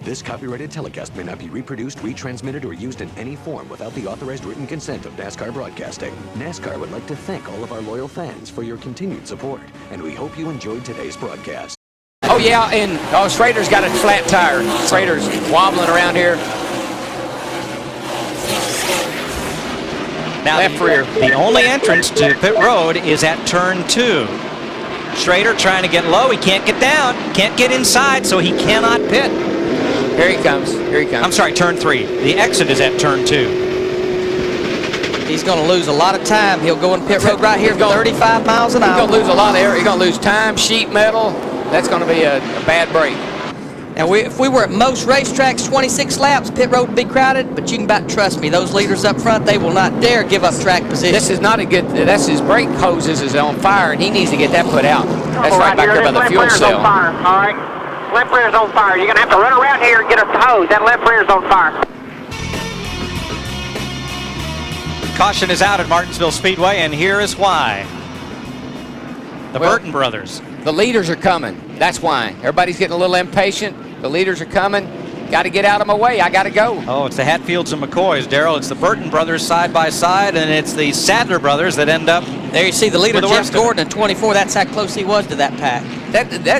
This copyrighted telecast may not be reproduced, retransmitted, or used in any form without the authorized written consent of NASCAR Broadcasting. NASCAR would like to thank all of our loyal fans for your continued support, and we hope you enjoyed today's broadcast. Oh, yeah, and Schrader's got a flat tire. Schrader's wobbling around here. Now, left rear. The only entrance to pit road is at turn 2. Schrader trying to get low. He can't get down, can't get inside, so he cannot pit. Here he comes. Here he comes. I'm sorry, turn 3. The exit is at turn 2. He's going to lose a lot of time. He'll go in pit road right here, 35 miles an hour. He's going to lose a lot of air. He's going to lose time, sheet metal. That's going to be a bad break. Now, if we were at most racetracks, 26 laps, pit road would be crowded, but you can about trust me, those leaders up front, they will not dare give up track position. This is not a good, that's his brake hoses is on fire, and he needs to get that put out. That's right back there by the fuel cell. On fire. All right. Left rear is on fire. You're going to have to run around here and get a hose. That left rear is on fire. Caution is out at Martinsville Speedway, and here is why. The Burton brothers. The leaders are coming. That's why. Everybody's getting a little impatient. The leaders are coming. Got to get out of my way. I got to go. Oh, it's the Hatfields and McCoys, Darrell. It's the Burton brothers side by side, and it's the Sadler brothers that end up. There you see the leader, Jeff Gordon, at 24. That's how close he was to that pack.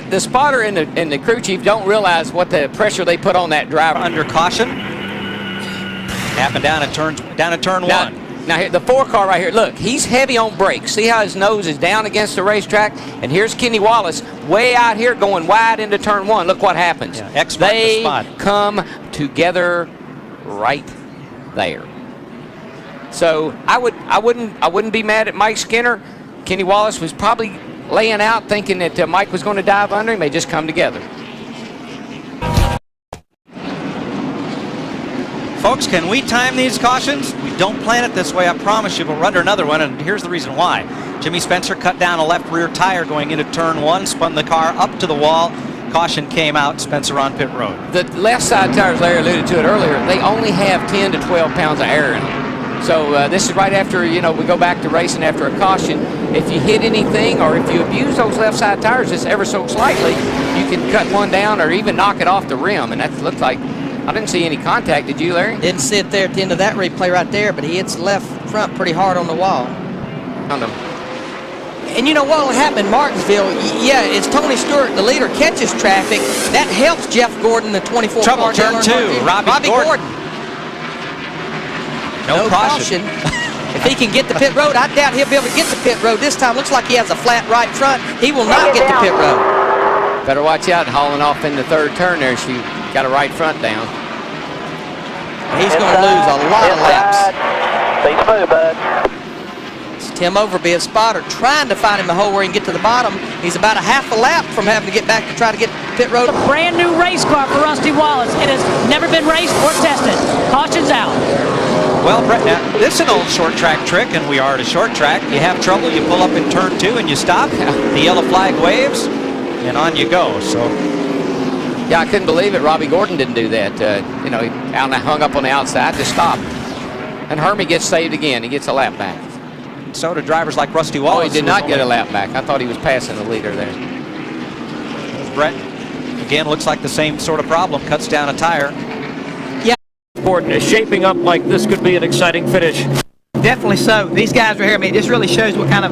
The spotter and the crew chief don't realize what the pressure they put on that driver. Under caution. Happened down at turn 1. Now here, the 4 car right here, look, he's heavy on brakes. See how his nose is down against the racetrack? And here's Kenny Wallace way out here going wide into turn 1. Look what happens. Yeah, they come together right there. So I wouldn't be mad at Mike Skinner. Kenny Wallace was probably laying out thinking that Mike was going to dive under him. They just come together. Folks, can we time these cautions? We don't plan it this way, I promise you, but we're under another one, and here's the reason why. Jimmy Spencer cut down a left rear tire going into turn 1, spun the car up to the wall. Caution came out, Spencer on pit road. The left side tires, Larry alluded to it earlier, they only have 10 to 12 pounds of air in them. So this is right after, we go back to racing after a caution. If you hit anything or if you abuse those left side tires just ever so slightly, you can cut one down or even knock it off the rim, and that looks like, I didn't see any contact. Did you, Larry? Didn't see it there at the end of that replay right there, but he hits left front pretty hard on the wall. And you know what will happen in Martinsville? Yeah, it's Tony Stewart, the leader, catches traffic. That helps Jeff Gordon, the 24 Trouble, car turn 2, Robbie Gordon. No caution. If he can get the pit road, I doubt he'll be able to get the pit road this time. Looks like he has a flat right front. He will not get the pit road. Better watch out, hauling off in the 3rd turn there. She got a right front down. He's going to lose a lot of laps. Stay smooth, bud. It's Tim Overby, a spotter, trying to find him a hole where he can get to the bottom. He's about a half a lap from having to get back to try to get pit road. A brand new race car for Rusty Wallace. It has never been raced or tested. Caution's out. Well, Brett, now, this is an old short track trick, and we are at a short track. You have trouble, you pull up in turn 2 and you stop. The yellow flag waves, and on you go. So. Yeah, I couldn't believe it. Robbie Gordon didn't do that. He hung up on the outside to stop. And Hermie gets saved again. He gets a lap back. So do drivers like Rusty Wallace. Oh, he did not get a lap back. I thought he was passing the leader there. Brett, again, looks like the same sort of problem. Cuts down a tire. Yeah. Gordon is shaping up like this could be an exciting finish. Definitely so. These guys are here. I mean, this really shows what kind of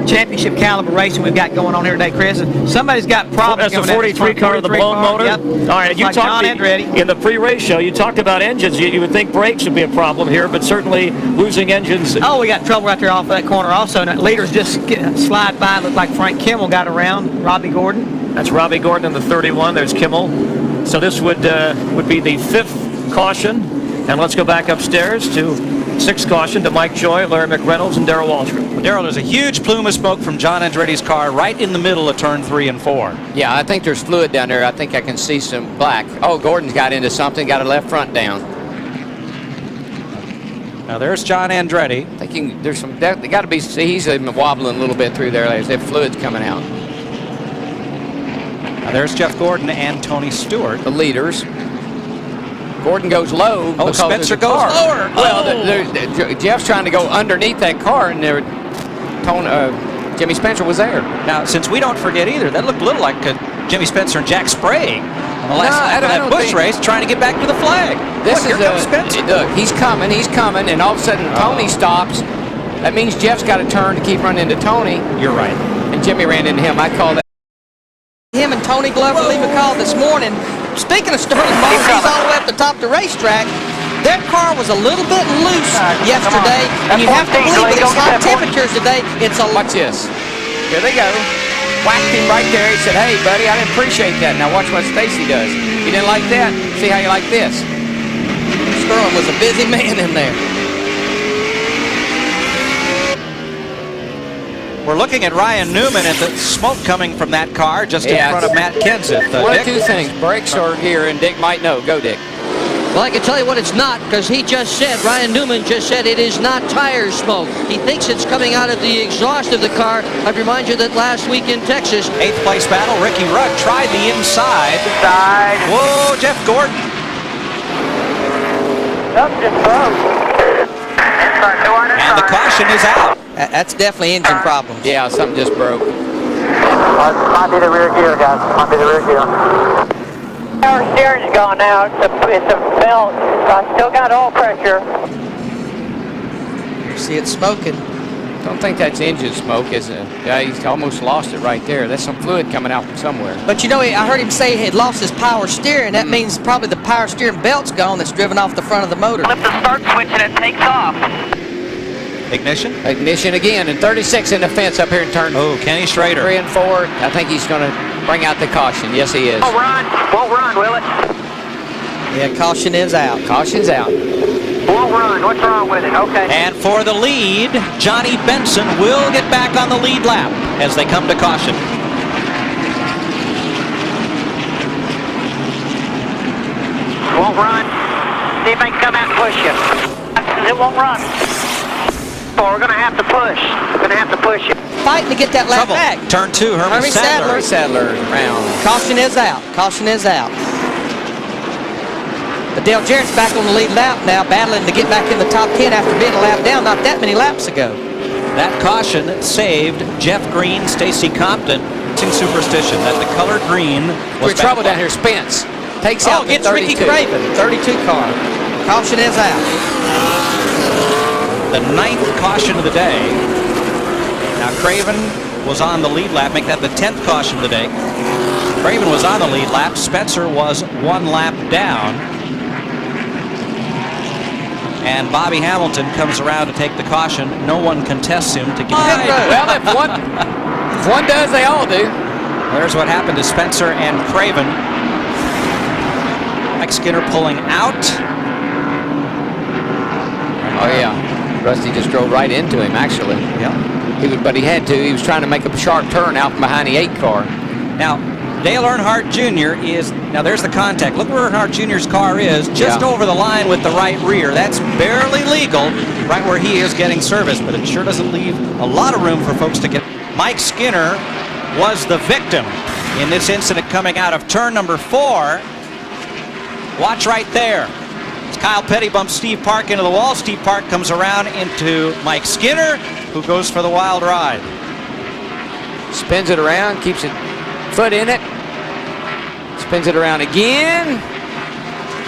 championship caliber racing we've got going on here today, Chris. And somebody's got problems. That's a 43 car, the blown motor? Yep. All right, you like talked in the pre-race show, you talked about engines. You would think brakes would be a problem here, but certainly losing engines. Oh, we got trouble right there off that corner also. And leaders just slide by. Looked like Frank Kimmel got around Robbie Gordon. That's Robbie Gordon in the 31. There's Kimmel. So this would be the 5th caution. And let's go back upstairs to 6th caution to Mike Joy, Larry McReynolds, and Darrell Wallstrom. Darrell, there's a huge plume of smoke from John Andretti's car right in the middle of turn 3 and 4. Yeah, I think there's fluid down there. I think I can see some black. Oh, Gordon's got into something, got a left front down. Now there's John Andretti. Thinking there's some, they got to be, see, he's wobbling a little bit through there. There's that fluid's coming out. Now there's Jeff Gordon and Tony Stewart. The leaders. Gordon goes low. Oh, Spencer goes lower. Well, Jeff's trying to go underneath that car, and Jimmy Spencer was there. Now, since we don't forget either, that looked a little like Jimmy Spencer and Jack Sprague on the last lap of that Busch race, trying to get back to the flag. Here comes Spencer. Look, he's coming, and all of a sudden Tony stops. That means Jeff's got to turn to keep running into Tony. You're right. And Jimmy ran into him. I call that. Him and Tony Glover leave a call this morning. Speaking of Sterling Moss, he's all the way up the top of the racetrack. Their car was a little bit loose yesterday, and you have to believe with these hot temperatures today, it's a... Watch this. Here they go. Whacked him right there. He said, hey, buddy, I didn't appreciate that. Now watch what Stacy does. You didn't like that? See how you like this. Sterling was a busy man in there. We're looking at Ryan Newman and the smoke coming from that car just in front of Matt Kenseth. One of two things, brakes or gear, and Dick might know. Go, Dick. Well, I can tell you what it's not, because he just said, Ryan Newman just said it is not tire smoke. He thinks it's coming out of the exhaust of the car. I'd remind you that last week in Texas... 8th place battle, Ricky Rudd tried the inside. Whoa, Jeff Gordon. Something just broke. And the caution is out. That's definitely engine problems. Yeah, something just broke. Might be the rear gear, guys. Might be the rear gear. Our steering's gone out. It's a belt. I still got oil pressure. See it smoking. Don't think that's engine smoke, is it? Yeah, he's almost lost it right there. There's some fluid coming out from somewhere. But you know, I heard him say he had lost his power steering. That means probably the power steering belt's gone that's driven off the front of the motor. Flip the start switch and it takes off. Ignition. Ignition again, and 36 in the fence up here in turn. Oh, Kenny Schrader. 3 and 4. I think he's going to bring out the caution. Yes, he is. Won't run, will it? Yeah, caution is out. Caution's out. Won't run. What's wrong with it? Okay. And for the lead, Johnny Benson will get back on the lead lap as they come to caution. Won't run. See if they can come out and push you. It won't run. So we're going to have to push. We're going to have to push it. Fighting to get that lap back. Turn 2, Herman Sadler. Sadler round. Caution is out. Caution is out. But Dale Jarrett's back on the lead lap now, battling to get back in the top 10 after being a lap down not that many laps ago. That caution saved Jeff Green, Stacy Compton. Superstition that the color green was We're trouble down here. Spence takes out the 32. Ricky Craven, 32 car. Caution is out. The 9th caution of the day. Now Craven was on the lead lap, make that the 10th caution of the day. Craven was on the lead lap. Spencer was 1 lap down. And Bobby Hamilton comes around to take the caution. No one contests him to get Well, if one does, they all do. There's what happened to Spencer and Craven. Mike Skinner pulling out. Oh, yeah. Rusty just drove right into him, actually. Yeah. But he had to. He was trying to make a sharp turn out from behind the 8 car. Now, Dale Earnhardt Jr. is, now there's the contact. Look where Earnhardt Jr.'s car is, just over the line with the right rear. That's barely legal, right where he is getting service, but it sure doesn't leave a lot of room for folks to get. Mike Skinner was the victim in this incident coming out of turn number 4. Watch right there. Kyle Petty bumps Steve Park into the wall. Steve Park comes around into Mike Skinner, who goes for the wild ride. Spins it around, keeps it foot in it. Spins it around again.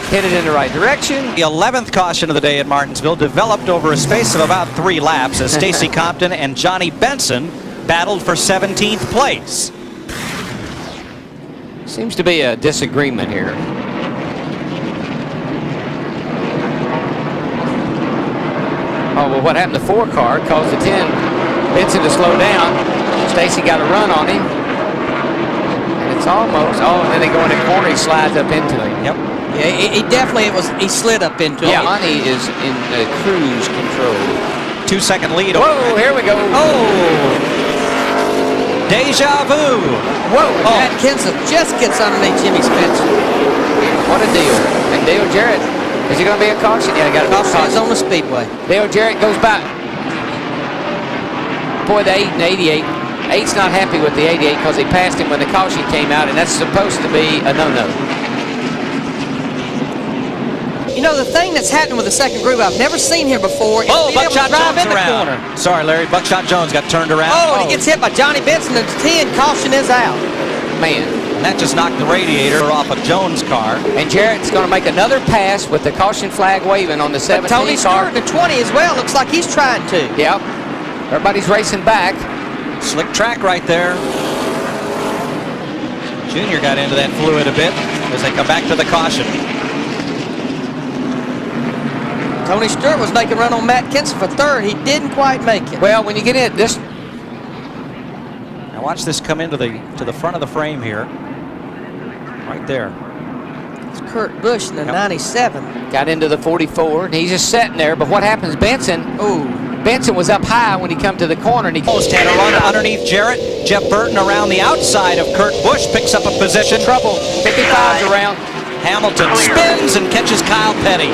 Hit it in the right direction. The 11th caution of the day at Martinsville developed over a space of about 3 laps as Stacy Compton and Johnny Benson battled for 17th place. Seems to be a disagreement here. Oh, well, what happened to 4 car caused the 10 Benson to slow down. Stacy got a run on him. And it's almost, and then they go in the corner, he slides up into him. Yep. Yeah, he definitely he slid up into him. Yeah, Money is in cruise control. 2-second lead. Whoa, here we go. Oh! Deja vu. Whoa. Matt Kenseth just gets underneath Jimmy Spencer. What a deal. And Dale Jarrett. Is it going to be a caution? Yeah, got a caution. It's on the Speedway. Dale Jarrett goes back. Boy, the 8 and 88. 8's not happy with the 88 because he passed him when the caution came out, and that's supposed to be a no-no. You know, the thing that's happening with the second group, I've never seen here before. Oh, Buckshot Jones around. Sorry, Larry. Buckshot Jones got turned around. Oh, and he gets hit by Johnny Benson. The 10 caution is out. Man. And that just knocked the radiator off of Jones' car. And Jarrett's going to make another pass with the caution flag waving on the 17 But Tony car. Stewart in the 20 as well. Looks like he's trying to. Yep. Everybody's racing back. Slick track right there. Junior got into that fluid a bit as they come back to the caution. Tony Stewart was making a run on Matt Kinson for third. He didn't quite make it. Well, when you get in this, Now watch this come into the front of the frame here. Right there. It's Kurt Busch in the 97. got into the 44, and he's just sitting there. But what happens, Benson? Ooh. Benson was up high when he come to the corner, and he Post had a run underneath Jarrett. Jeff Burton around the outside of Kurt Busch picks up a position. trouble. 55's around. Hamilton spins and catches Kyle Petty.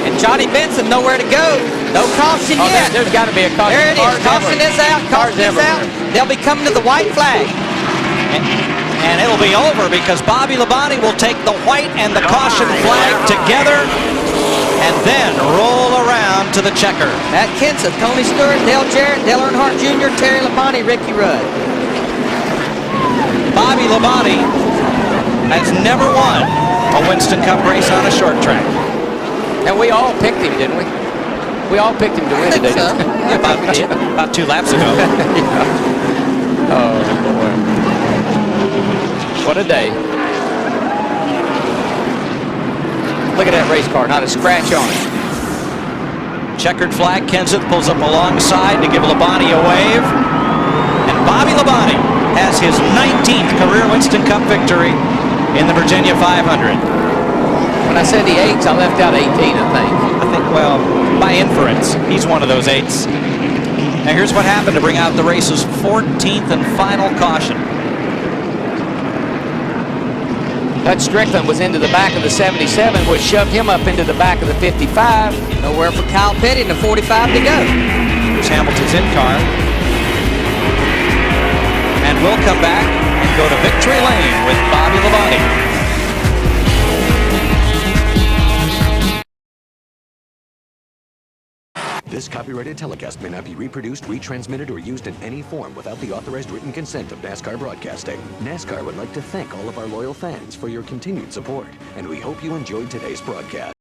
And Johnny Benson nowhere to go. No caution Oh, yet. there's got to be a caution. There it is. Cars Caution everywhere. is out. Cars Caution is out. everywhere. They'll be coming to the white flag. And it'll be over because Bobby Labonte will take the white and the caution flag together and then roll around to the checker. Matt Kinson, Tony Stewart, Dale Jarrett, Dale Earnhardt Jr., Terry Labonte, Ricky Rudd. Bobby Labonte has never won a Winston Cup race on a short track. And we all picked him, didn't we? We all picked him to win today. so. About 2 laps ago. Oh, boy. What a day. Look at that race car, not a scratch on it. Checkered flag, Kenseth pulls up alongside to give Labonte a wave. And Bobby Labonte has his 19th career Winston Cup victory in the Virginia 500. When I said the 8s, I left out 18, I think. Well, by inference, he's one of those 8s. Now here's what happened to bring out the race's 14th and final caution. Bud Strickland was into the back of the 77, which shoved him up into the back of the 55. Nowhere for Kyle Petty and the 45 to go. Here's Hamilton's in-car. And we'll come back and go to victory lane with Bobby Labonte. This copyrighted telecast may not be reproduced, retransmitted, or used in any form without the authorized written consent of NASCAR Broadcasting. NASCAR would like to thank all of our loyal fans for your continued support, and we hope you enjoyed today's broadcast.